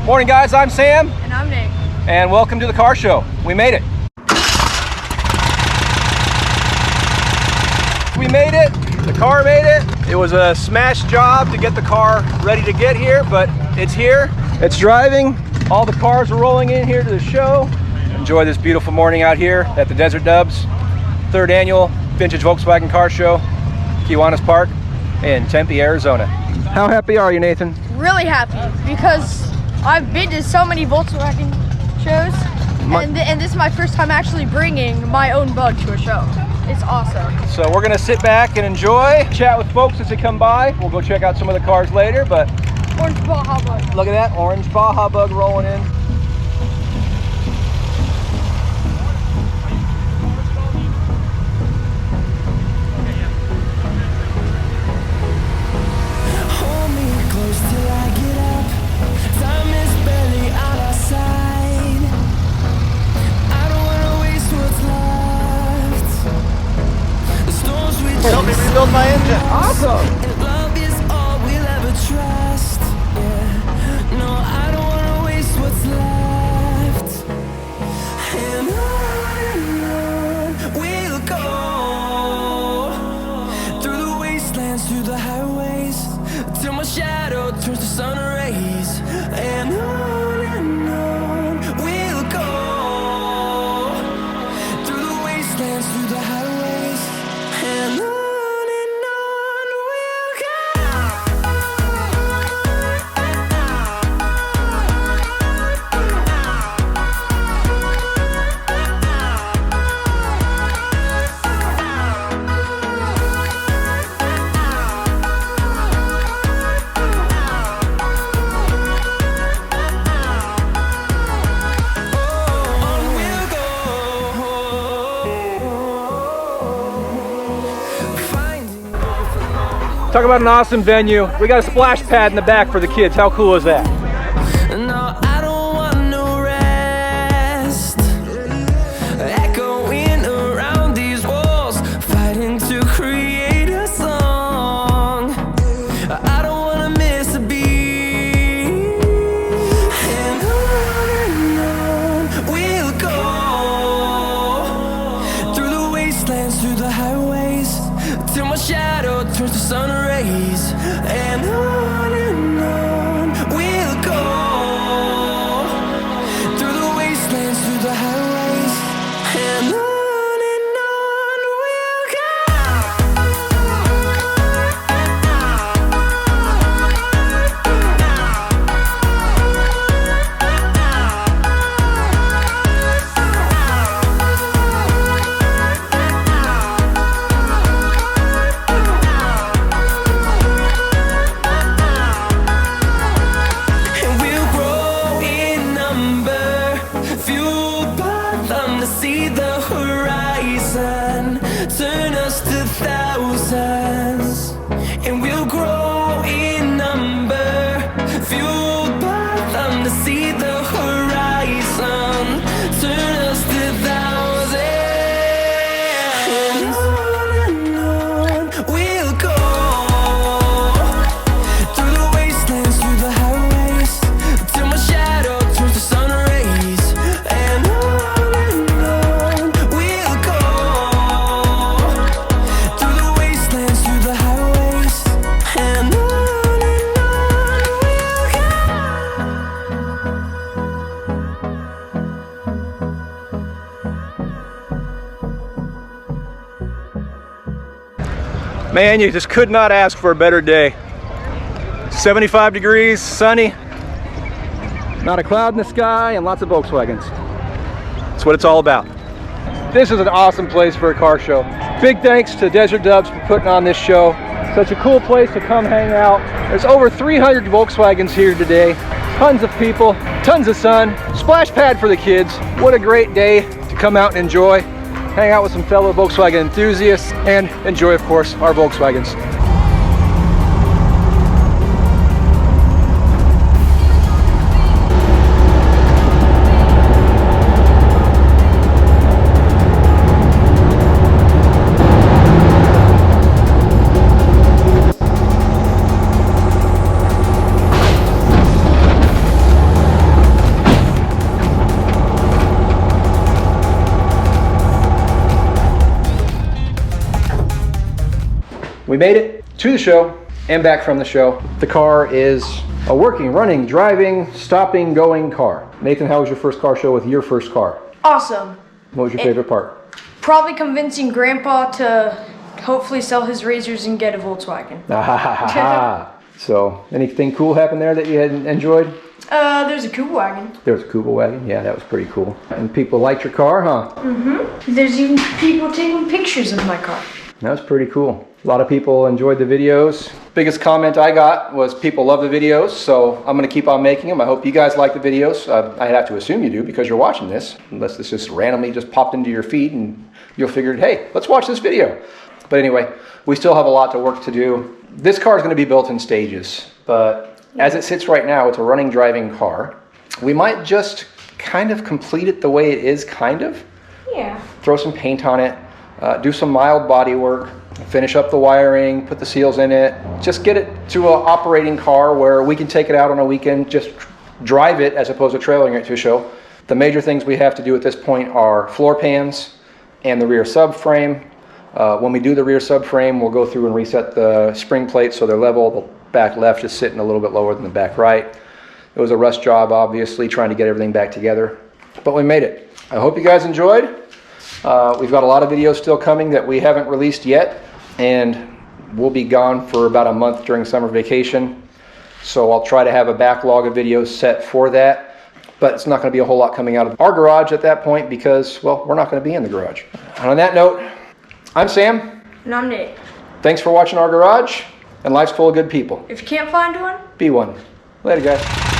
Morning guys, I'm Sam. And I'm Nick. And welcome to the car show. We made it. We made it. The car made it. It was a smash job to get the car ready to get here, but it's here. It's driving. All the cars are rolling in here to the show. Enjoy this beautiful morning out here at the Desert Dubs, 3rd annual Vintage Volkswagen Car Show, Kiwanis Park in Tempe, Arizona. How happy are you, Nathan? Really happy because I've been to so many Volkswagen shows, and this is my first time actually bringing my own bug to a show. It's awesome. So we're gonna sit back and enjoy, chat with folks as they come by. We'll go check out some of the cars later, but Orange Baja bug. Look at that orange Baja bug rolling in. Hold me close till I get up. Time is barely on our side. I don't wanna waste what's left. The storms we chase. Help me rebuild my engine. Awesome. And love is all we'll ever trust. Yeah. No, I don't wanna waste what's left. And on we'll go. Through the wastelands, through the highways, till my shadow turns to sun rays. And on we'll go. Through the wastelands, through the highways, and on we'll go. Talk about an awesome venue. We got a splash pad in the back for the kids. How cool is that? No, I don't want no rest. Echoing around these walls, fighting to create a song. I don't wanna miss a beat. And on we'll go. Through the wastelands, through the highways, till my shadow turns to sun rays. And on we'll go. Through the wastelands, through the highways, and on we'll see the horizon, turn us to thousands, and we'll grow in number, fueled by them to see the horizon, turn us to thousands, and on we'll go, through the wastelands, through the highways, till my shadow turns to sun rays, and on we'll go. Through the wastelands, through the highways, and on we'll go. Man, you just could not ask for a better day. 75 degrees, sunny, not a cloud in the sky, and lots of Volkswagens. That's what it's all about. This is an awesome place for a car show. Big thanks to Desert Dubs for putting on this show. Such a cool place to come hang out. There's over 300 Volkswagens here today. Tons of people, tons of sun, splash pad for the kids. What a great day to come out and enjoy. Hang out with some fellow Volkswagen enthusiasts and enjoy, of course, our Volkswagens. We made it to the show and back from the show. The car is a working, running, driving, stopping, going car. Nathan, how was your first car show with your first car? Awesome. What was your favorite part? Probably convincing Grandpa to hopefully sell his razors and get a Volkswagen. So, anything cool happened there that you had enjoyed? There's a Kuba wagon. There was a Kuba wagon. Yeah, that was pretty cool. And people liked your car, huh? Mm-hmm. There's even people taking pictures of my car. That was pretty cool. A lot of people enjoyed the videos. Biggest comment I got was people love the videos, so I'm going to keep on making them. I hope you guys like the videos. I have to assume you do because you're watching this, unless this just randomly just popped into your feed and you'll figure, hey, let's watch this video. But anyway, we still have a lot to work to do. This car is going to be built in stages, but as it sits right now, it's a running, driving car. We might just kind of complete it the way it is, kind of. Yeah. Throw some paint on it, do some mild body work, finish up the wiring, put the seals in it, just get it to an operating car where we can take it out on a weekend, just drive it as opposed to trailing it to a show. The major things we have to do at this point are floor pans and the rear subframe. When we do the rear subframe, we'll go through and reset the spring plates so they're level. The back left is sitting a little bit lower than the back right. It was a rush job, obviously, trying to get everything back together, but we made it. I hope you guys enjoyed. We've got a lot of videos still coming that we haven't released yet, and we'll be gone for about a month during summer vacation. So I'll try to have a backlog of videos set for that, but it's not going to be a whole lot coming out of our garage at that point because, well, we're not going to be in the garage. And on that note, I'm Sam. And I'm Nate. Thanks for watching our garage, and life's full of good people. If you can't find one, Be one. Later, guys.